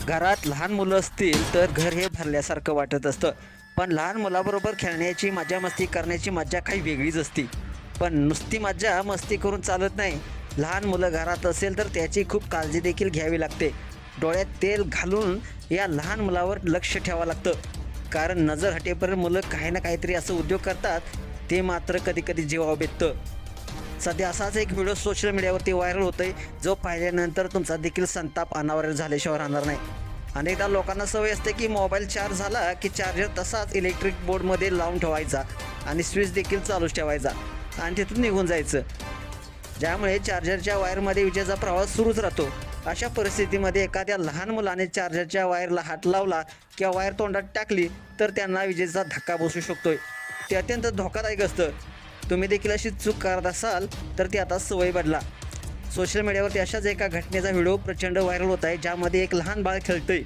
घरात लहान मुलं असतील तर घर हे भरल्यासारखं वाटत असतं. पण लहान मुलाबरोबर खेळण्याची मजा मस्ती करण्याची मजा काही वेगळीच असते. पण नुसती मजा मस्ती करून चालत नाही. लहान मुलं घरात असेल तर त्याची खूप काळजी देखील घ्यावी लागते. डोळ्यात तेल घालून या लहान मुलावर लक्ष ठेवावं लागतं. कारण नजर हटेपर्यंत मुलं काही ना काहीतरी असं उद्योग करतात, ते मात्र कधी कधी जीवावर बेततं. सध्या असाच एक व्हिडिओ सोशल मीडियावरती व्हायरल होतोय, जो पाहिल्यानंतर तुमचा देखील संताप अनावर झाल्याशिवाय राहणार नाही. अनेकदा लोकांना सवय असते की मोबाईल चार्ज झाला की चार्जर तसाच इलेक्ट्रिक बोर्डमध्ये लावून ठेवायचा आणि स्विच देखील चालूच ठेवायचा आणि तिथून निघून जायचं, ज्यामुळे चार्जरच्या वायरमध्ये विजेचा प्रवाह सुरूच राहतो. अशा परिस्थितीमध्ये एखाद्या लहान मुलाने चार्जरच्या वायरला हात लावला किंवा वायर तोंडात टाकली तर त्यांना विजेचा धक्का बसू शकतोय. ते अत्यंत धोकादायक असतं. तुम्ही देखील अशी चूक करत असाल तर ती आता सवय बदला. सोशल मीडियावरती अशाच एका घटनेचा व्हिडिओ प्रचंड व्हायरल होत आहे, ज्यामध्ये एक लहान बाळ खेळतंय.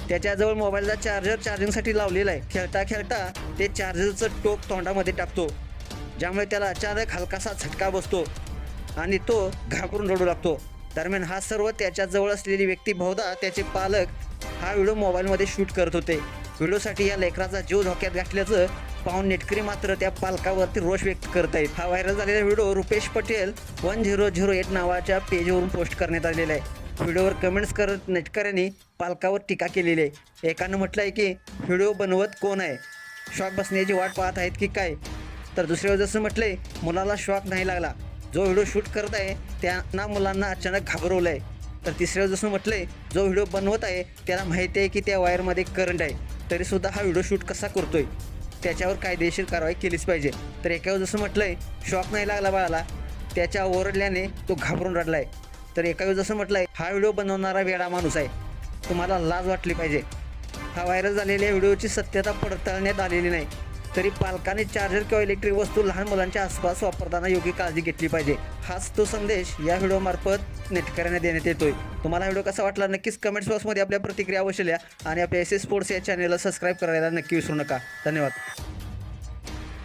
त्याच्याजवळ मोबाईलचा चार्जर चार्जिंगसाठी लावलेला आहे. खेळता खेळता ते चार्जरचं टोक तोंडामध्ये टाकतो, ज्यामुळे त्याला अचानक हलकासा झटका बसतो आणि तो घाबरून रडू लागतो. दरम्यान हा सर्व त्याच्याजवळ असलेली व्यक्ती, बहुधा त्याचे पालक, हा व्हिडिओ मोबाईलमध्ये शूट करत होते. व्हिडिओसाठी या लेकराचा जीव धोक्यात घातल्याचं पाहून नेटकरी मात्र त्या पालकावरती रोष व्यक्त करत आहेत. हा व्हायरल झालेला व्हिडिओ रुपेश पटेल 1008 नावाच्या पेजवरून पोस्ट करण्यात आलेला आहे. व्हिडिओवर कमेंट्स करत नेटकऱ्यांनी पालकावर टीका केलेली आहे. एकानं म्हटलं आहे की व्हिडिओ बनवत कोण आहे, शॉक बसण्याची वाट पाहत आहेत की काय. तर दुसऱ्यावर जसं म्हटलंय, मुलाला शॉक नाही लागला, जो व्हिडिओ शूट करत आहे त्यांना मुलांना अचानक घाबरवलं आहे. तर तिसऱ्यावर जसं म्हटलंय, जो व्हिडिओ बनवत आहे त्याला माहिती आहे की त्या वायरमध्ये करंट आहे, तरीसुद्धा हा व्हिडिओ शूट कसा करतोय, त्याच्यावर कायदेशीर कारवाई केलीच पाहिजे. तर एकावर जसं म्हटलंय, शॉक नाही लागला बाळाला, त्याच्या ओरडल्याने तो घाबरून रडला आहे. तर एकावर जसं म्हटलंय, हा व्हिडिओ बनवणारा वेडा माणूस आहे, तुम्हाला लाज वाटली पाहिजे. हा व्हायरल झालेल्या व्हिडिओची सत्यता पडताळण्यात आलेली नाही, तरी पालकांनी चार्जर किंवा इलेक्ट्रिक वस्तू लहान मुलांच्या आसपास वापरताना योग्य काळजी घेतली पाहिजे. हाच तो संदेश या व्हिडिओमार्फत नेटकऱ्यांना देण्यात येतोय. तुम्हाला व्हिडिओ कसा वाटला नक्कीच कमेंट्स बॉक्समध्ये आपल्या प्रतिक्रिया अवश्य लिहा आणि आपल्या एस एस स्पोर्ट्स या चॅनलला सबस्क्राईब करायला नक्की विसरू नका. धन्यवाद.